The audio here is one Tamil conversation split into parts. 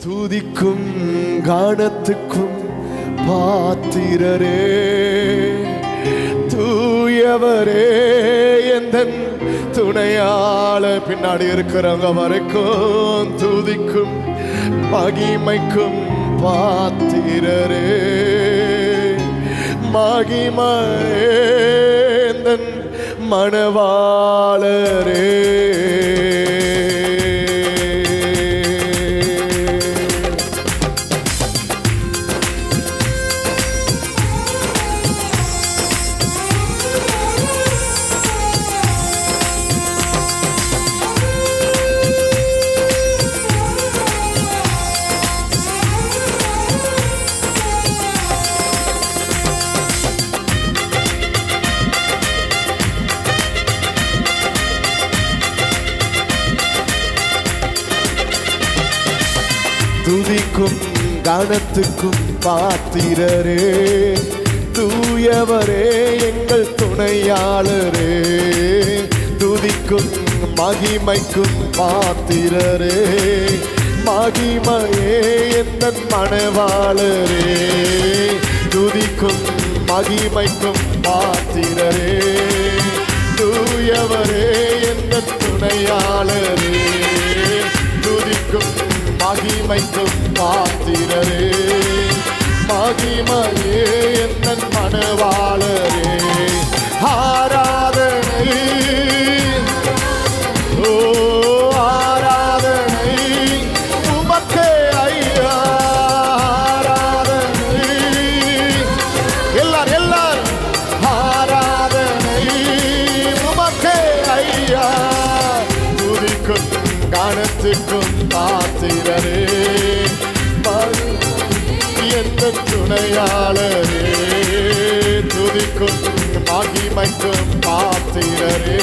துதிக்கும் கானத்துக்கும் பாத்திரரே, தூயவரே எந்தன் துணையாள. பின்னாடி இருக்கிறவங்க வரைக்கும் துதிக்கும் மகிமைக்கும் பாத்திரரே, மகிமையேந்தன் மணவாளரே. துதிக்கும் கானத்துக்கும் பாத்திரரே, தூயவரே எங்கள் துணையாளரே, துதிக்கும் மகிமைக்கும் பாத்திரரே, மகிமையே எந்தன் மணவாளரே, துதிக்கும் மகிமைக்கும் பாத்திரரே, தூயவரே எந்தன் துணையாளரே, துதிக்கும் மகிமைக்கும் பாத்திரரே, மகிமையே எந்தன் மணவாளரே. ஆராதனை, ஓ ஆராதனை உமக்கே ஐயா, ஆராதனை எல்லாரும் ஆராதனை உமக்கே ஐயா, துதிக்கும் கானத்துக்கும் பாத்திரரே, எந்தன் துணையாளரே, துதிக்கும் மகிமைக்கும் பாத்திரரே,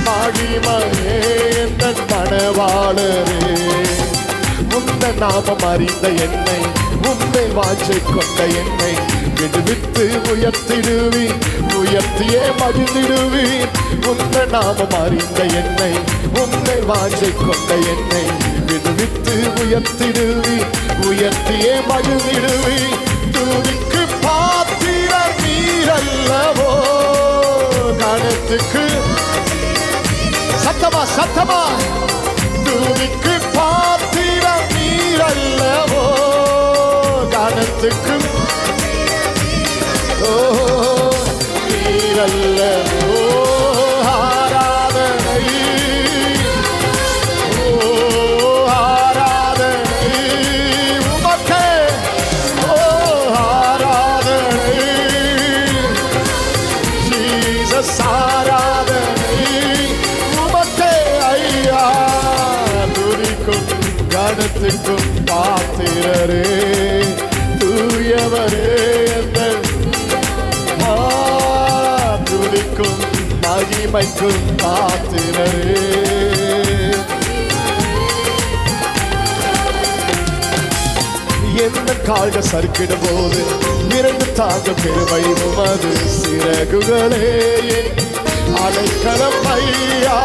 மகிமையே எந்தன் மணவாளரே. உந்தன் நாமம் அறிந்த என்னை, உம்மை வாஞ்சை கொண்ட என்னை விடுவித்து உயர்த்திடுவி, உயர்த்தியே மகிழ்ந்திடுவி. உந்தன் நாமம் அறிந்த என்னை, உம்மை வாஞ்சை கொண்ட என்னை விடுவித்து உயர்த்திடுவி, உயர்த்தியே மகிழ்ந்திடுவி. துதிக்கு பாத்திரர் நீரல்லவோ, கனத்துக்கு சத்தமா சத்தமா, துதிக்கு பாத்திரர் நீரல்லவோ, கனத்துக்கு ஓ நீரல்லவோ. கனத்துக்கும் பாத்திரரே, தூயவரே எந்தன் துதிக்கும் மகிமைக்கும் பாத்திரரே. எந்த கால்கள் சறுக்கிடும் போது விரைந்து தாங்க பெருமை உமது சிறகுகளே, அடைக்கலம் ஐயா.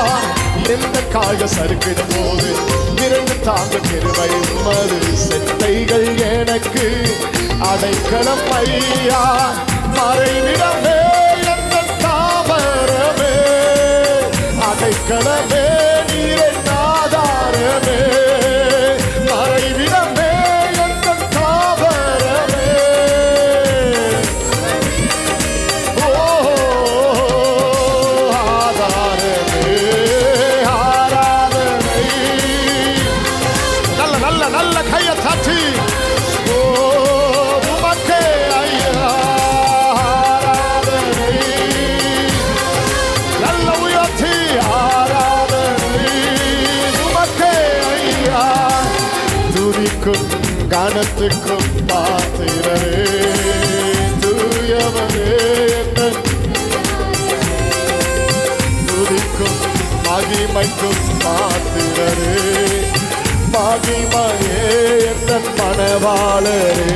எந்த கால்கள் சறுக்கிடும் போது விரைந்து தாங்க பெருமை உமது செட்டைகள் எனக்கு அடைக்கலம் ஐயா. மறைவிடமே எந்தன் தாமரமே, அடைக்கலமே நீரை ஆதாரமே, மறைவிடமே எந்தன் தாமரமே. ஓ ஆதாரமே, ஆராதனை நல்ல நல்ல நல்ல கையை தட்டி, ஓ உமக்கே ஐயா ஆராதனை, நல்ல உயர்த்தி ஆராதனை உமக்கே ஐயா. துதிக்கும் கனத்துக்கும் பாத்திரரே, தூயவரே எந்தன் துதிக்கும் மகிமைக்கும் பாத்திரரே, மகிமையே எந்தன் மணவாளரே,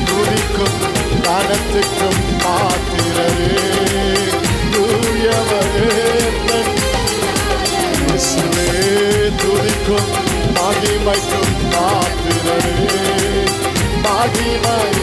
துதிக்கும் கனத்துக்கும் பாத்திரரே, தூயவரே எந்தன் இயேசுவே, துதிக்கும் மகிமை மகிமைக்கும் பாத்திரரே மகிமை